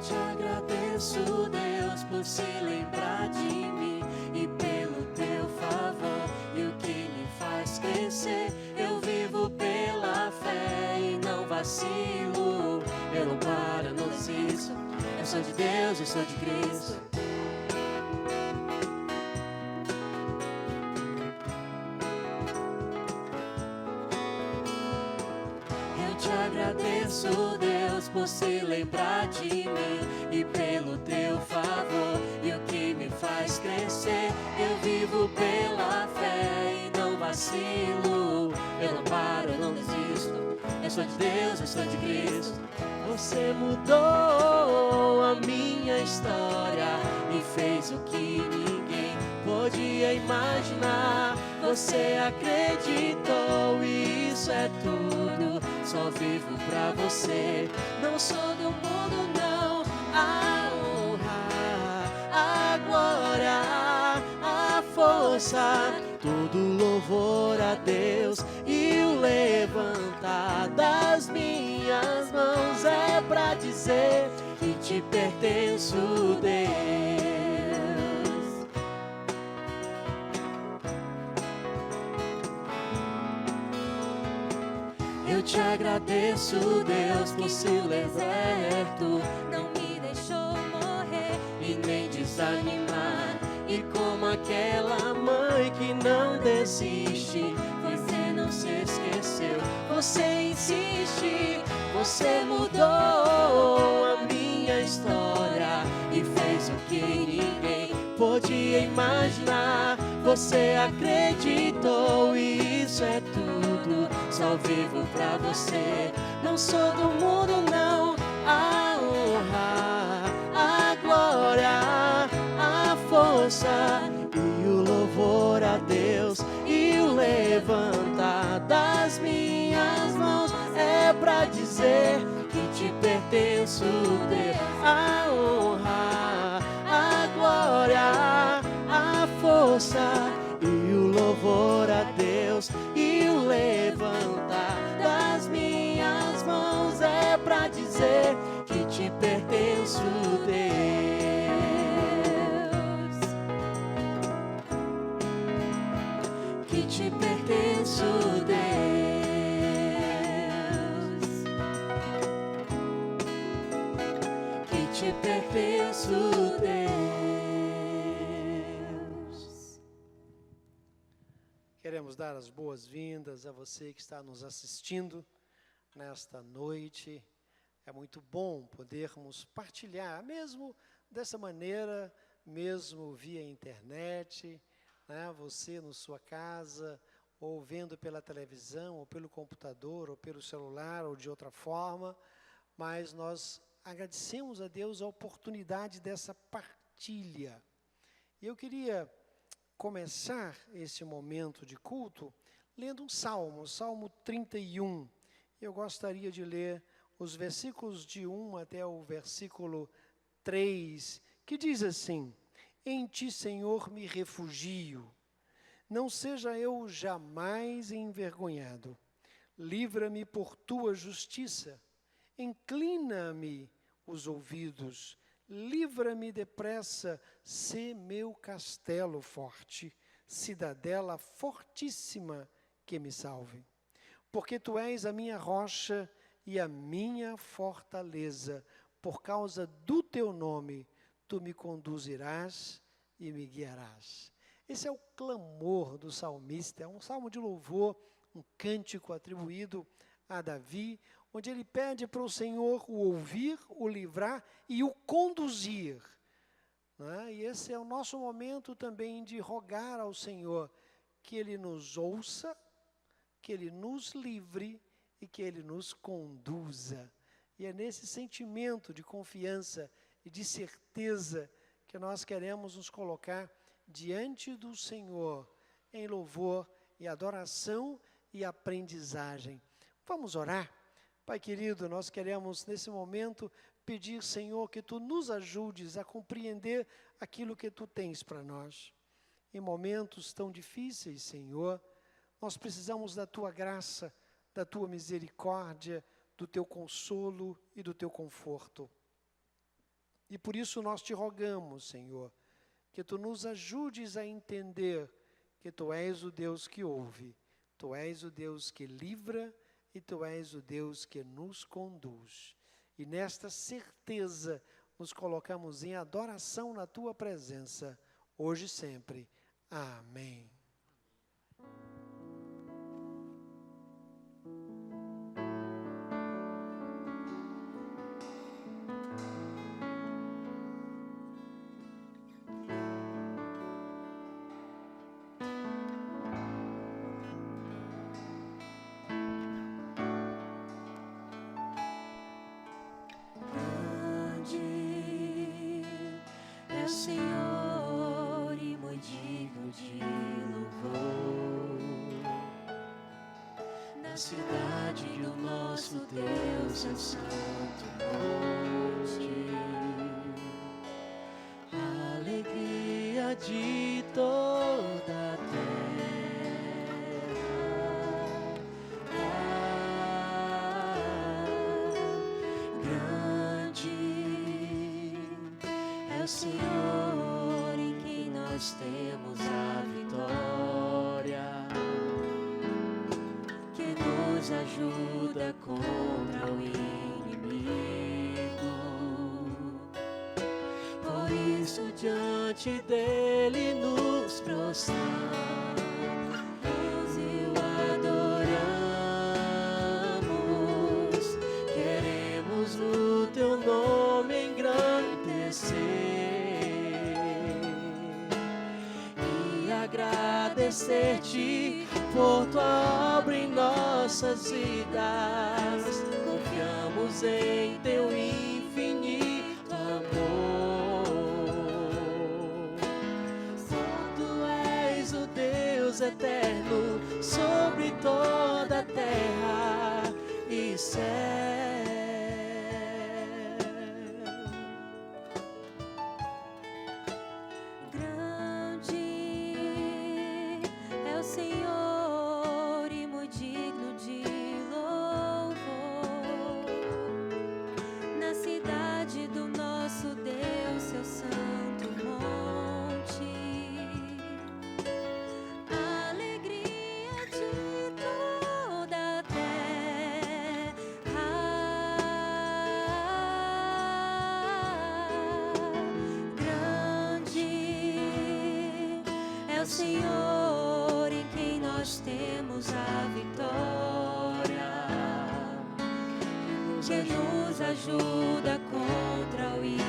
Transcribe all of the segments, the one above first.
te agradeço, Deus, por se lembrar de mim e pelo teu favor e o que me faz crescer. Eu vivo pela fé e não vacilo. Eu não paro, não desisto. Eu sou de Deus, eu sou de Cristo. Eu te agradeço, Deus, por se lembrar de mim e pelo teu favor e o que me faz crescer. Eu vivo pela fé e não vacilo. Eu não paro, eu não desisto. Eu sou de Deus, eu sou de Cristo. Você mudou a minha história e fez o que ninguém podia imaginar. Você acreditou e isso é tudo. Só vivo pra você. Não sou do mundo, não. A honra, a glória, a força, todo louvor a Deus e o levantar das minhas mãos é pra dizer que te pertenço, Deus. Eu te agradeço, Deus, por seu deserto. Não me deixou morrer e nem desanimar. E como aquela mãe que não desiste, você não se esqueceu, você insiste. Você mudou a minha história e fez o que ninguém podia imaginar. Você acreditou e isso é tudo. Só vivo pra você. Não sou do mundo, não. A honra, a glória, a força e o louvor a Deus e o levantar das minhas mãos é pra dizer que te pertenço, Deus. A honra, a glória, a força e o louvor a Deus e o levantar das minhas mãos é pra dizer que te pertenço, Deus. Que te pertenço, Deus. Que te pertenço, Deus. Queremos dar as boas-vindas a você que está nos assistindo nesta noite. É muito bom podermos partilhar, mesmo dessa maneira, mesmo via internet, né? Você na sua casa, ou vendo pela televisão, ou pelo computador, ou pelo celular, ou de outra forma, mas nós agradecemos a Deus a oportunidade dessa partilha. E eu queria começar esse momento de culto lendo um salmo, Salmo 31. Eu gostaria de ler os versículos de 1 até o versículo 3, que diz assim: Em ti, Senhor, me refugio, não seja eu jamais envergonhado. Livra-me por tua justiça, inclina-me os ouvidos, livra-me depressa, sê meu castelo forte, cidadela fortíssima que me salve. Porque tu és a minha rocha e a minha fortaleza, por causa do teu nome, tu me conduzirás e me guiarás. Esse é o clamor do salmista, é um salmo de louvor, um cântico atribuído a Davi, onde ele pede para o Senhor o ouvir, o livrar e o conduzir. Né? E esse é o nosso momento também de rogar ao Senhor que Ele nos ouça, que Ele nos livre e que Ele nos conduza. E é nesse sentimento de confiança e de certeza que nós queremos nos colocar diante do Senhor em louvor e adoração e aprendizagem. Vamos orar? Pai querido, nós queremos nesse momento pedir, Senhor, que Tu nos ajudes a compreender aquilo que Tu tens para nós. Em momentos tão difíceis, Senhor, nós precisamos da Tua graça, da Tua misericórdia, do Teu consolo e do Teu conforto. E por isso nós te rogamos, Senhor, que Tu nos ajudes a entender que Tu és o Deus que ouve, Tu és o Deus que livra e Tu és o Deus que nos conduz. E nesta certeza nos colocamos em adoração na Tua presença, hoje e sempre. Amém. É o Senhor e muito digno de louvor. Na cidade do nosso Deus é o santo monte. A alegria de toda a é o Senhor em quem nós temos a vitória, que nos ajuda contra o inimigo. Por isso diante dele nos prostramos e o adoramos. Queremos o teu nome engrandecer e agradecer-te por tua obra em nossas vidas. Confiamos em teu infinito amor. Só tu és o Deus eterno sobre toda a terra e céu. É o Senhor em quem nós temos a vitória, que nos ajuda contra o inimigo.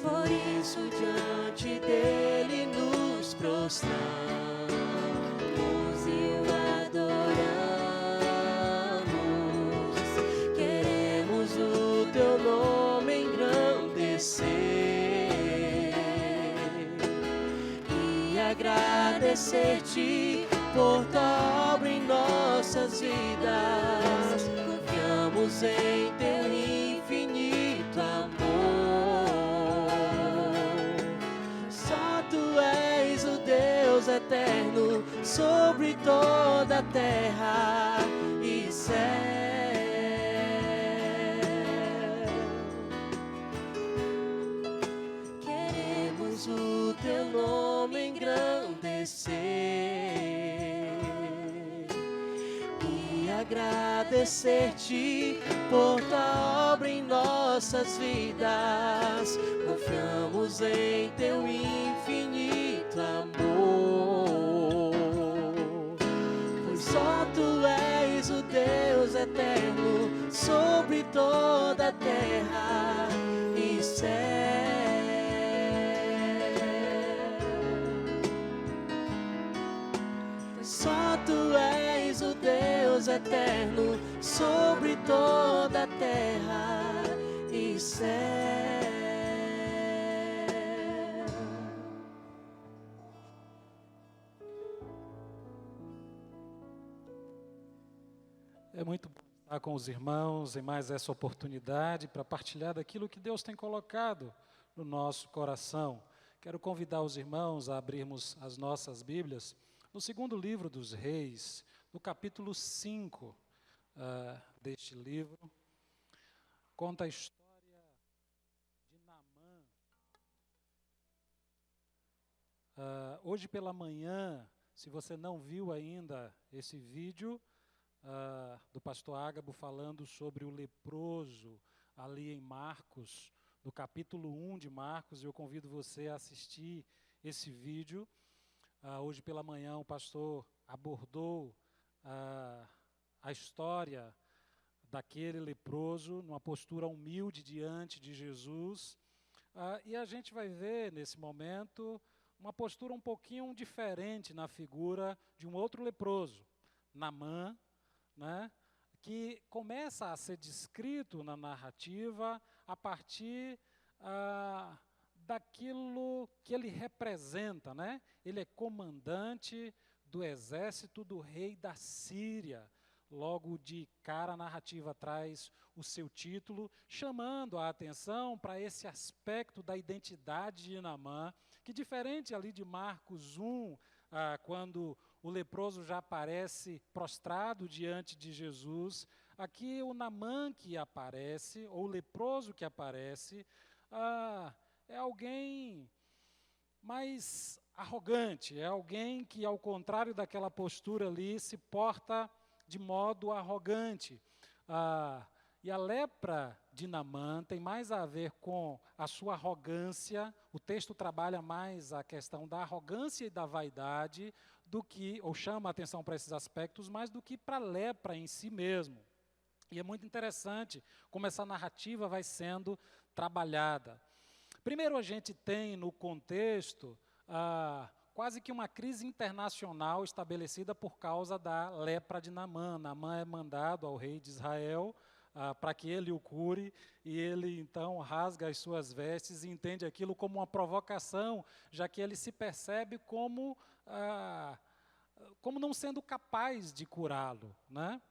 Por isso diante dele nos prostramos e o adoramos. Queremos o teu nome engrandecer e agradecer-te por tua obra em nossas vidas. Confiamos em teu infinito amor. Só tu és o Deus eterno sobre toda a terra e céu. Queremos o teu nome engrandecer e agradecer-te por tua obra em nossas vidas. Confiamos em teu infinito amor, pois só tu és o Deus eterno sobre toda a terra e céu. Só tu és o Deus eterno sobre toda a terra e céu. É muito bom estar com os irmãos em mais essa oportunidade para partilhar daquilo que Deus tem colocado no nosso coração. Quero convidar os irmãos a abrirmos as nossas Bíblias no segundo livro dos Reis, no capítulo 5 deste livro. conta a história de Naamã. Hoje pela manhã, se você não viu ainda esse vídeo do pastor Ágabo falando sobre o leproso ali em Marcos, no capítulo 1 de Marcos, eu convido você a assistir esse vídeo. Hoje pela manhã o pastor abordou a história daquele leproso numa postura humilde diante de Jesus. E a gente vai ver nesse momento uma postura um pouquinho diferente na figura de um outro leproso, Naamã, né, que começa a ser descrito na narrativa a partir daquilo que ele representa, né? Ele é comandante do exército do rei da Síria. Logo de cara a narrativa traz o seu título, chamando a atenção para esse aspecto da identidade de Naamã, que diferente ali de Marcos 1, quando o leproso já aparece prostrado diante de Jesus, aqui o Naamã que aparece, ou o leproso que aparece, é alguém mais arrogante, é alguém que, ao contrário daquela postura ali, se porta de modo arrogante. E a lepra de Naamã tem mais a ver com a sua arrogância, o texto trabalha mais a questão da arrogância e da vaidade, do que, ou chama a atenção para esses aspectos, mais do que para a lepra em si mesmo. E é muito interessante como essa narrativa vai sendo trabalhada. Primeiro a gente tem no contexto quase que uma crise internacional estabelecida por causa da lepra de Naamã. Naamã é mandado ao rei de Israel para que ele o cure, e ele então rasga as suas vestes e entende aquilo como uma provocação, já que ele se percebe como não sendo capaz de curá-lo, né?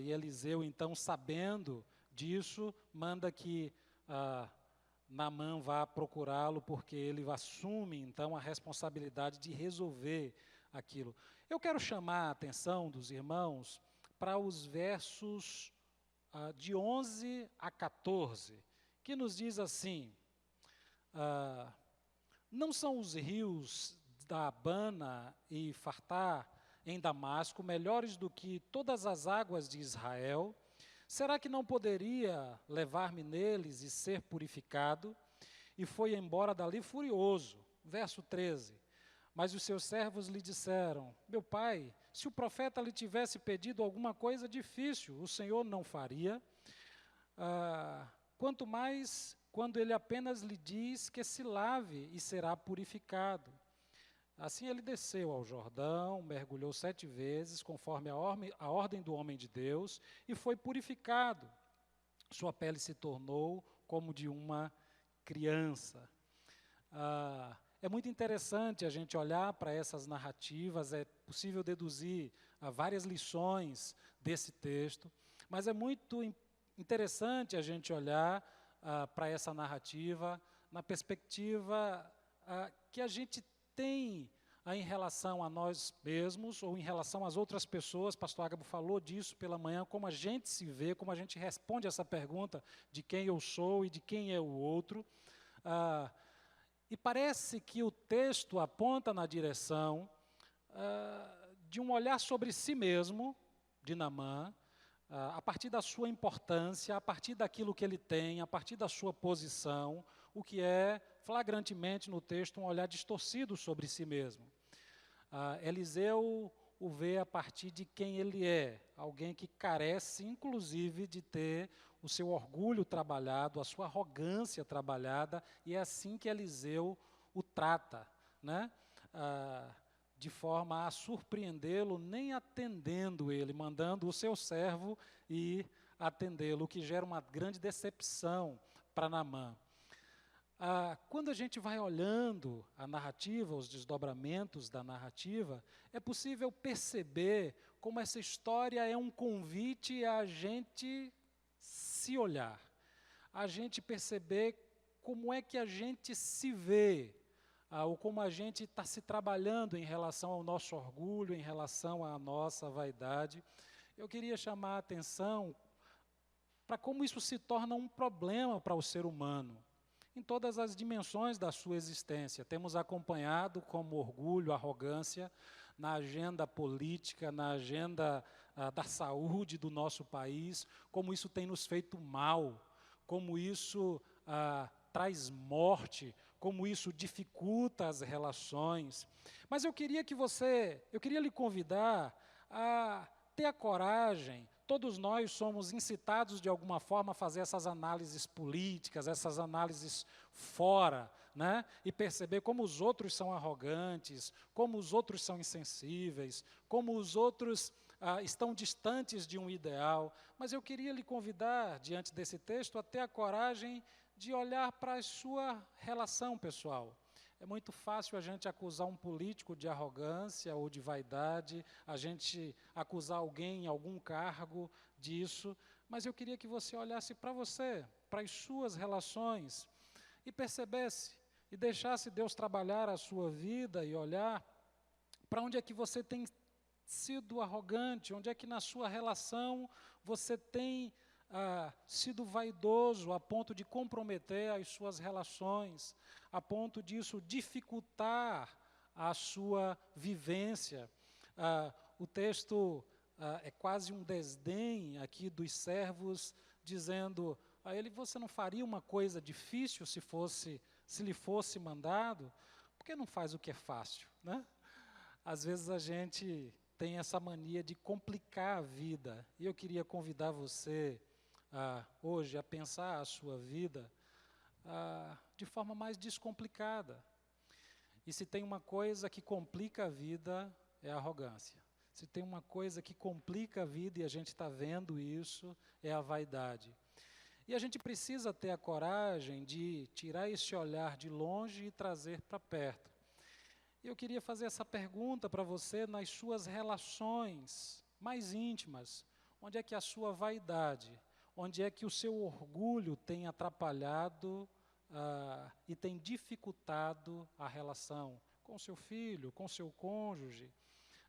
E Eliseu, então, sabendo disso, manda que Naamã vá procurá-lo, porque ele assume, então, a responsabilidade de resolver aquilo. Eu quero chamar a atenção dos irmãos para os versos de 11 a 14, que nos diz assim: não são os rios da Abana e Fartá em Damasco melhores do que todas as águas de Israel? Será que não poderia levar-me neles e ser purificado? E foi embora dali furioso. Verso 13. Mas os seus servos lhe disseram: meu pai, se o profeta lhe tivesse pedido alguma coisa difícil, o Senhor não faria. Quanto mais quando ele apenas lhe diz que se lave e será purificado. Assim ele desceu ao Jordão, mergulhou 7 vezes, conforme a ordem do homem de Deus, e foi purificado. Sua pele se tornou como de uma criança. É muito interessante a gente olhar para essas narrativas, é possível deduzir várias lições desse texto, mas é muito interessante a gente olhar para essa narrativa na perspectiva que a gente tem em relação a nós mesmos ou em relação às outras pessoas. Pastor Ágabo falou disso pela manhã, como a gente se vê, como a gente responde essa pergunta de quem eu sou e de quem é o outro. E parece que o texto aponta na direção de um olhar sobre si mesmo, de Naamã, a partir da sua importância, a partir daquilo que ele tem, a partir da sua posição, o que é flagrantemente no texto um olhar distorcido sobre si mesmo. Eliseu o vê a partir de quem ele é, alguém que carece, inclusive, de ter o seu orgulho trabalhado, a sua arrogância trabalhada, e é assim que Eliseu o trata, né? De forma a surpreendê-lo, nem atendendo ele, mandando o seu servo ir atendê-lo, o que gera uma grande decepção para Naamã. Quando a gente vai olhando a narrativa, os desdobramentos da narrativa, é possível perceber como essa história é um convite a gente se olhar, a gente perceber como é que a gente se vê, ou como a gente está se trabalhando em relação ao nosso orgulho, em relação à nossa vaidade. Eu queria chamar a atenção para como isso se torna um problema para o ser humano, em todas as dimensões da sua existência. Temos acompanhado como orgulho, arrogância, na agenda política, na agenda da saúde do nosso país, como isso tem nos feito mal, como isso traz morte, como isso dificulta as relações. Mas eu queria lhe convidar a ter a coragem. Todos nós somos incitados de alguma forma a fazer essas análises políticas, essas análises fora, né? E perceber como os outros são arrogantes, como os outros são insensíveis, como os outros estão distantes de um ideal. Mas eu queria lhe convidar, diante desse texto, a ter a coragem de olhar para a sua relação pessoal. É muito fácil a gente acusar um político de arrogância ou de vaidade, a gente acusar alguém em algum cargo disso, mas eu queria que você olhasse para você, para as suas relações, e percebesse, e deixasse Deus trabalhar a sua vida e olhar para onde é que você tem sido arrogante, onde é que na sua relação você tem sido vaidoso a ponto de comprometer as suas relações, a ponto disso dificultar a sua vivência. O texto é quase um desdém aqui dos servos, dizendo a ele: você não faria uma coisa difícil se lhe fosse mandado? Por que não faz o que é fácil, né? Às vezes a gente tem essa mania de complicar a vida, e eu queria convidar você hoje a pensar a sua vida de forma mais descomplicada. E se tem uma coisa que complica a vida, é a arrogância. Se tem uma coisa que complica a vida, e a gente está vendo isso, é a vaidade. E a gente precisa ter a coragem de tirar esse olhar de longe e trazer para perto. E eu queria fazer essa pergunta para você nas suas relações mais íntimas. Onde é que a sua vaidade, onde é que o seu orgulho tem atrapalhado e tem dificultado a relação com seu filho, com seu cônjuge,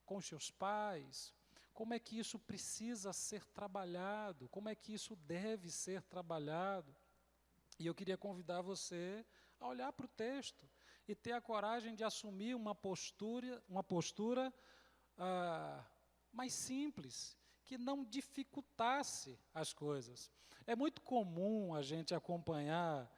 com seus pais? Como é que isso precisa ser trabalhado? Como é que isso deve ser trabalhado? E eu queria convidar você a olhar para o texto e ter a coragem de assumir uma postura mais simples, que não dificultasse as coisas. É muito comum a gente acompanhar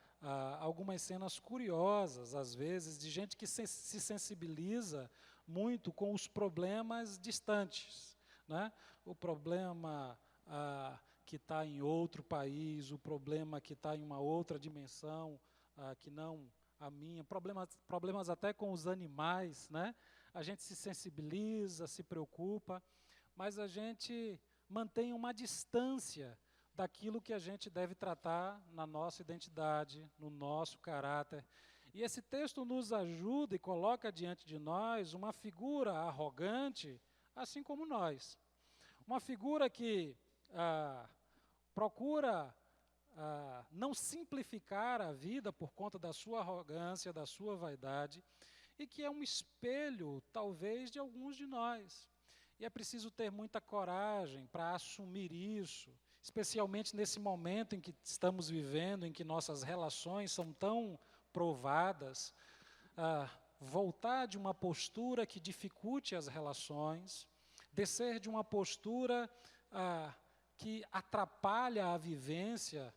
algumas cenas curiosas, às vezes, de gente que se sensibiliza muito com os problemas distantes, né? O problema que está em outro país, o problema que está em uma outra dimensão, que não a minha, problemas até com os animais, né? A gente se sensibiliza, se preocupa, mas a gente mantém uma distância daquilo que a gente deve tratar na nossa identidade, no nosso caráter. E esse texto nos ajuda e coloca diante de nós uma figura arrogante, assim como nós. Uma figura que procura não simplificar a vida por conta da sua arrogância, da sua vaidade, e que é um espelho, talvez, de alguns de nós. E é preciso ter muita coragem para assumir isso, especialmente nesse momento em que estamos vivendo, em que nossas relações são tão provadas, voltar de uma postura que dificulte as relações, descer de uma postura que atrapalha a vivência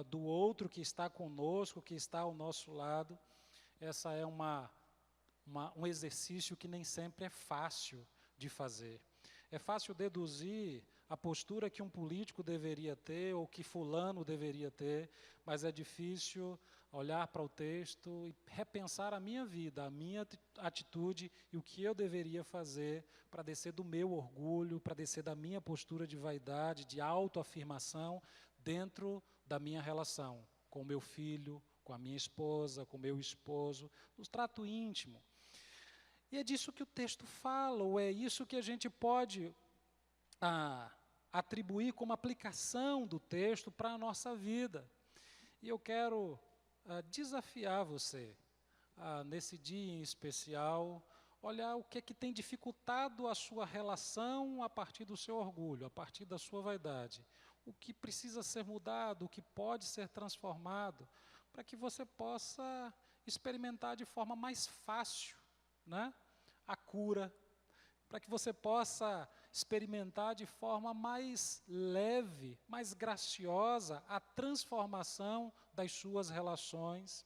do outro que está conosco, que está ao nosso lado. Essa é um exercício que nem sempre é fácil de fazer. É fácil deduzir a postura que um político deveria ter ou que fulano deveria ter, mas é difícil olhar para o texto e repensar a minha vida, a minha atitude e o que eu deveria fazer para descer do meu orgulho, para descer da minha postura de vaidade, de autoafirmação dentro da minha relação com o meu filho, com a minha esposa, com o meu esposo, no trato íntimo. E é disso que o texto fala, ou é isso que a gente pode atribuir como aplicação do texto para a nossa vida. E eu quero desafiar você, nesse dia em especial, olhar o que é que tem dificultado a sua relação a partir do seu orgulho, a partir da sua vaidade. o que precisa ser mudado, o que pode ser transformado, para que você possa experimentar de forma mais fácil, né, a cura, para que você possa experimentar de forma mais leve, mais graciosa a transformação das suas relações,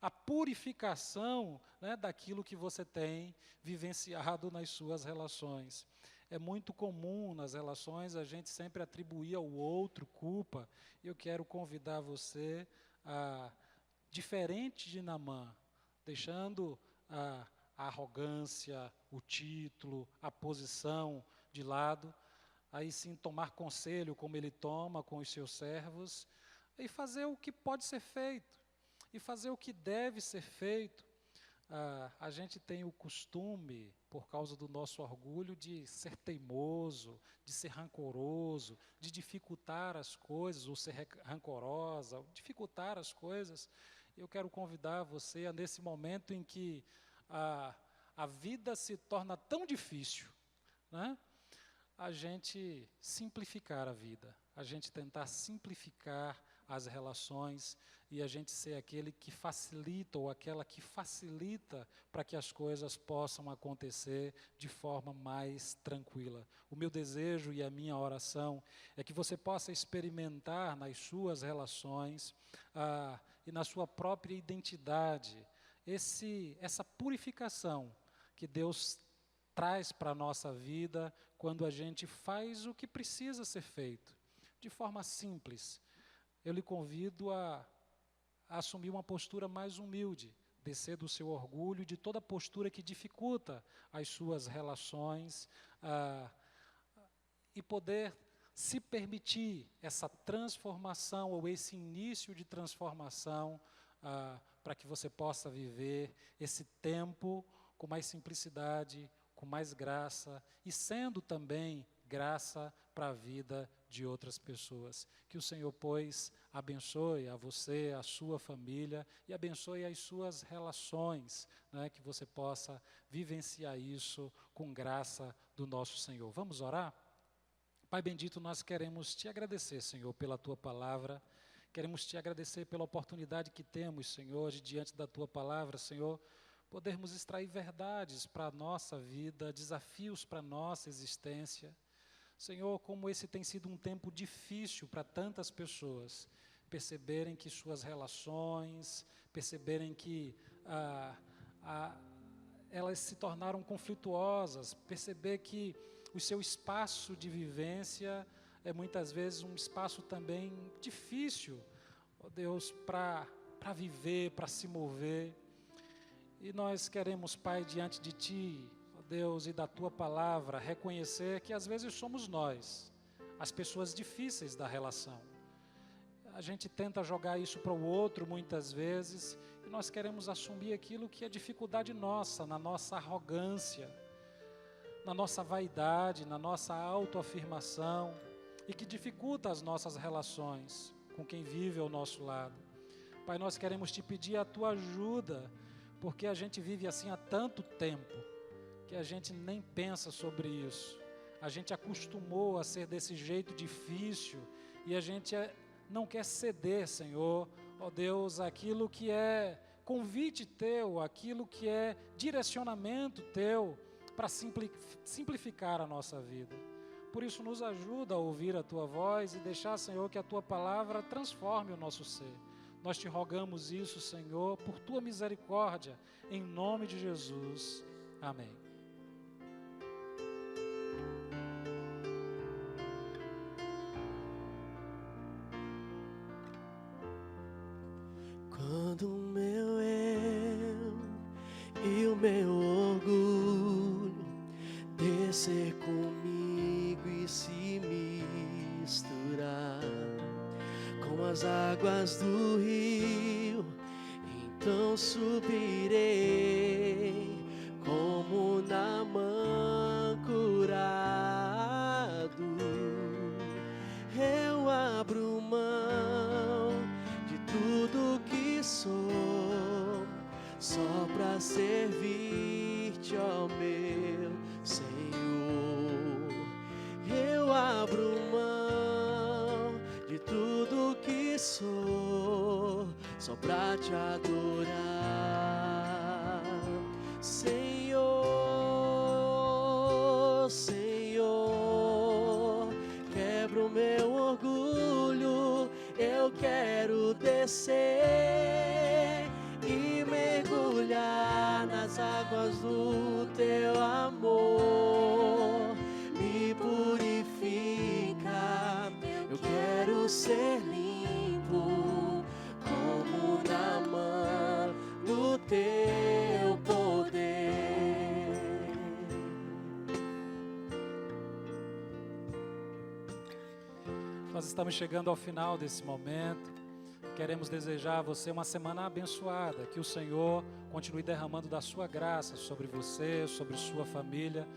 a purificação, né, daquilo que você tem vivenciado nas suas relações. É muito comum nas relações a gente sempre atribuir ao outro culpa. Eu quero convidar você a, diferente de Naamã, deixando a arrogância, o título, a posição de lado, aí sim tomar conselho como ele toma com os seus servos, e fazer o que pode ser feito, e fazer o que deve ser feito. A gente tem o costume, por causa do nosso orgulho, de ser teimoso, de ser rancoroso, de dificultar as coisas, ou ser rancorosa, dificultar as coisas. Eu quero convidar você a, nesse momento em que a vida se torna tão difícil, né, a gente simplificar a vida, a gente tentar simplificar as relações e a gente ser aquele que facilita ou aquela que facilita para que as coisas possam acontecer de forma mais tranquila. O meu desejo e a minha oração é que você possa experimentar nas suas relações e na sua própria identidade essa purificação que Deus traz para a nossa vida quando a gente faz o que precisa ser feito, de forma simples. Eu lhe convido a assumir uma postura mais humilde, descer do seu orgulho e de toda postura que dificulta as suas relações e poder se permitir essa transformação ou esse início de transformação para que você possa viver esse tempo com mais simplicidade, com mais graça e sendo também graça para a vida de outras pessoas. Que o Senhor, pois, abençoe a você, a sua família e abençoe as suas relações, né, que você possa vivenciar isso com graça do nosso Senhor. Vamos orar? Pai bendito, nós queremos te agradecer, Senhor, pela tua palavra. Queremos te agradecer pela oportunidade que temos, Senhor, de diante da tua palavra, Senhor, podermos extrair verdades para a nossa vida, desafios para a nossa existência. Senhor, como esse tem sido um tempo difícil para tantas pessoas, perceberem que suas relações, perceberem que elas se tornaram conflituosas, perceber que o seu espaço de vivência é muitas vezes um espaço também difícil, ó Deus, para viver, para se mover. E nós queremos, Pai, diante de Ti, ó Deus, e da Tua palavra, reconhecer que às vezes somos nós, as pessoas difíceis da relação. A gente tenta jogar isso para o outro muitas vezes, e nós queremos assumir aquilo que é dificuldade nossa, na nossa arrogância, na nossa vaidade, na nossa autoafirmação, e que dificulta as nossas relações com quem vive ao nosso lado. Pai, nós queremos Te pedir a Tua ajuda, porque a gente vive assim há tanto tempo, que a gente nem pensa sobre isso. A gente acostumou a ser desse jeito difícil, e a gente não quer ceder, Senhor, ó Deus, aquilo que é convite Teu, aquilo que é direcionamento Teu, para simplificar a nossa vida. Por isso, nos ajuda a ouvir a Tua voz e deixar, Senhor, que a Tua palavra transforme o nosso ser. Nós Te rogamos isso, Senhor, por Tua misericórdia, em nome de Jesus. Amém. Quando o meu eu e o meu orgulho descer comigo e se misturar com as águas do rio, então subirei como Naamã curado. Eu abro mão de tudo que sou, só para servir-te, ó meu Senhor. Eu abro mão só pra te adorar. Senhor, Senhor, quebra o meu orgulho, eu quero descer e mergulhar nas águas do teu amor. Me purifica, eu quero ser limpo como Naamã no teu poder. Nós estamos chegando ao final desse momento. Queremos desejar a você uma semana abençoada, que o Senhor continue derramando da sua graça sobre você, sobre sua família,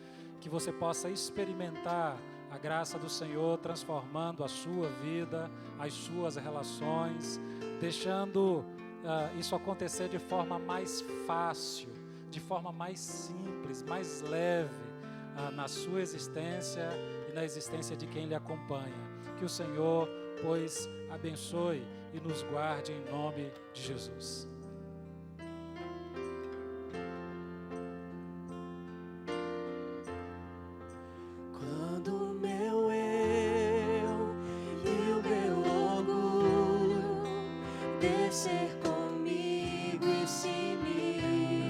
que você possa experimentar a graça do Senhor transformando a sua vida, as suas relações, deixando isso acontecer de forma mais fácil, de forma mais simples, mais leve na sua existência e na existência de quem lhe acompanha. Que o Senhor, pois, abençoe e nos guarde em nome de Jesus. Quando o meu eu e o meu orgulho descer comigo e se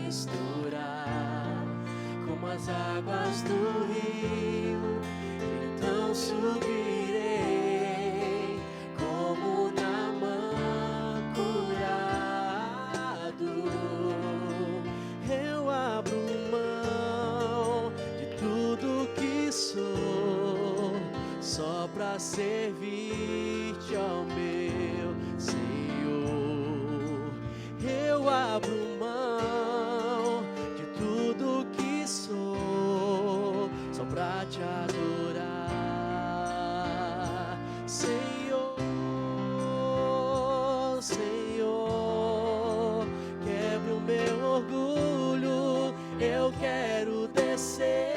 misturar como as águas do rio, então subirei como Naamã curado. Eu abro mão de tudo que sou, só pra servir-te, ó meu Senhor. Eu abro mão de tudo que sou, só pra te adorar. Senhor, Senhor, quebre o meu orgulho, eu quero descer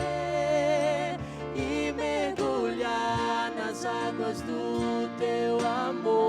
e mergulhar nas águas do teu amor.